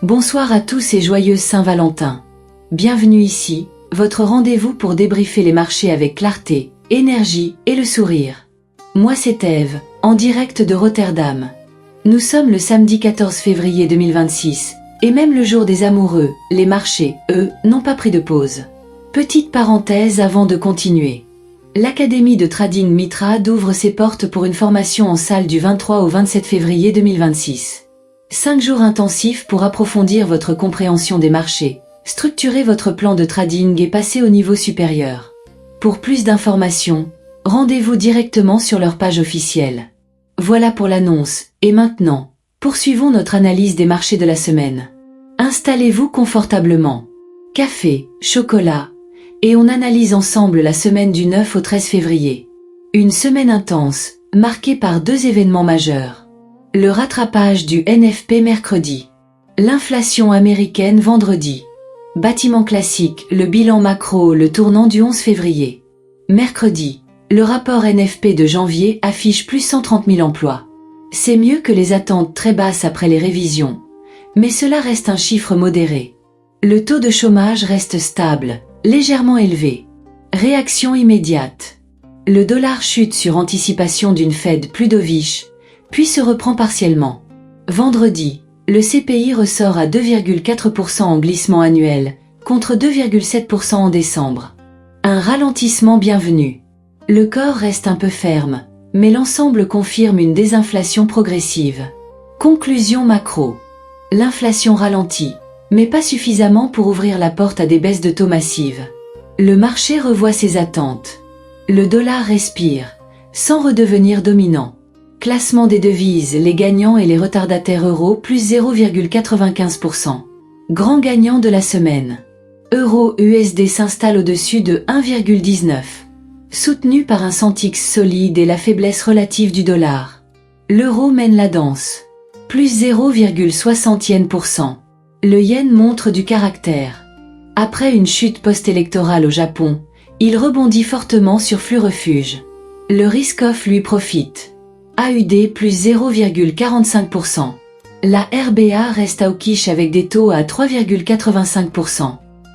Bonsoir à tous et joyeuse Saint-Valentin. Bienvenue ici, votre rendez-vous pour débriefer les marchés avec clarté, énergie et le sourire. Moi c'est Eve, en direct de Rotterdam. Nous sommes le samedi 14 février 2026, et même le jour des amoureux, les marchés, eux, n'ont pas pris de pause. Petite parenthèse avant de continuer. L'Académie de Trading Mitrade ouvre ses portes pour une formation en salle du 23 au 27 février 2026. 5 jours intensifs pour approfondir votre compréhension des marchés, structurer votre plan de trading et passer au niveau supérieur. Pour plus d'informations, rendez-vous directement sur leur page officielle. Voilà pour l'annonce, et maintenant, poursuivons notre analyse des marchés de la semaine. Installez-vous confortablement. Café, chocolat, et on analyse ensemble la semaine du 9 au 13 février. Une semaine intense, marquée par 2 événements majeurs. Le rattrapage du NFP mercredi. L'inflation américaine vendredi. Bâtiment classique, le bilan macro, le tournant du 11 février. Mercredi, le rapport NFP de janvier affiche plus 130 000 emplois. C'est mieux que les attentes très basses après les révisions. Mais cela reste un chiffre modéré. Le taux de chômage reste stable, légèrement élevé. Réaction immédiate. Le dollar chute sur anticipation d'une Fed plus dovish, puis se reprend partiellement. Vendredi, le CPI ressort à 2,4% en glissement annuel, contre 2,7% en décembre. Un ralentissement bienvenu. Le corps reste un peu ferme, mais l'ensemble confirme une désinflation progressive. Conclusion macro. L'inflation ralentit, mais pas suffisamment pour ouvrir la porte à des baisses de taux massives. Le marché revoit ses attentes. Le dollar respire, sans redevenir dominant. Classement des devises, les gagnants et les retardataires euros plus 0,95%. Grand gagnant de la semaine. Euro USD s'installe au-dessus de 1,19. Soutenu par un Centix solide et la faiblesse relative du dollar. L'euro mène la danse. Plus 0,60%. Le yen montre du caractère. Après une chute post-électorale au Japon, il rebondit fortement sur flux refuge. Le risk-off lui profite. AUD plus 0,45%. La RBA reste hawkish avec des taux à 3,85%.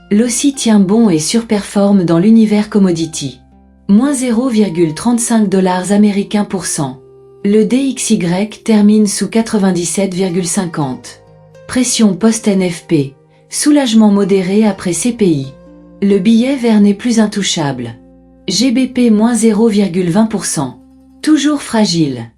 L'OSI tient bon et surperforme dans l'univers commodity. Moins 0,35 $ américains pour cent. Le DXY termine sous 97,50. Pression post-NFP. Soulagement modéré après CPI. Le billet vert n'est plus intouchable. GBP moins 0,20%. Toujours fragile.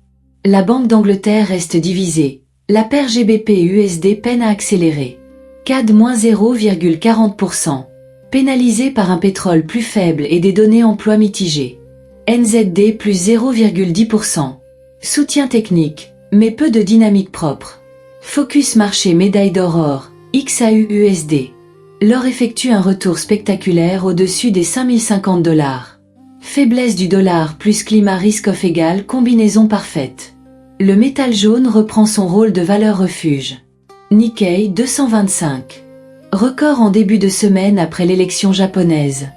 La Banque d'Angleterre reste divisée. La paire GBP-USD peine à accélérer. CAD moins 0,40%. Pénalisé par un pétrole plus faible et des données emploi mitigées. NZD plus 0,10%. Soutien technique, mais peu de dynamique propre. Focus marché médaille d'Aurore, XAU-USD. L'or effectue un retour spectaculaire au-dessus des 5050 $. Faiblesse du dollar plus climat risk-off égal combinaison parfaite. Le métal jaune reprend son rôle de valeur refuge. Nikkei 225. Record en début de semaine après l'élection japonaise.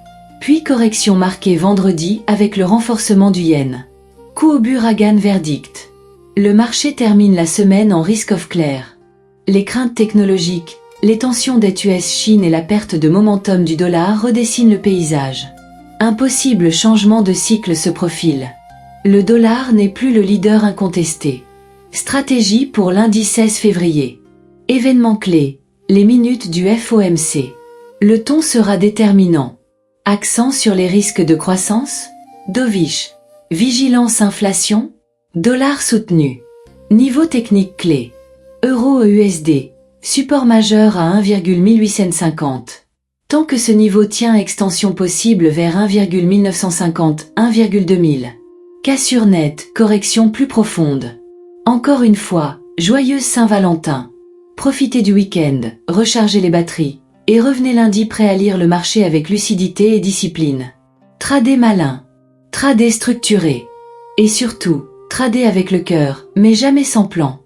Puis correction marquée vendredi avec le renforcement du yen. Kuobu Ragan verdict. Le marché termine la semaine en risk-off clair. Les craintes technologiques, les tensions dette US-Chine et la perte de momentum du dollar redessinent le paysage. Un possible changement de cycle se profile. Le dollar n'est plus le leader incontesté. Stratégie pour lundi 16 février. Événement clé, les minutes du FOMC. Le ton sera déterminant. Accent sur les risques de croissance. Dovish. Vigilance inflation. Dollar soutenu. Niveau technique clé. Euro USD. Support majeur à 1,1850. Tant que ce niveau tient, extension possible vers 1,1950, 1,2000. Cassure nette, correction plus profonde. Encore une fois, joyeuse Saint-Valentin. Profitez du week-end, rechargez les batteries, et revenez lundi prêt à lire le marché avec lucidité et discipline. Tradez malin. Tradez structuré. Et surtout, tradez avec le cœur, mais jamais sans plan.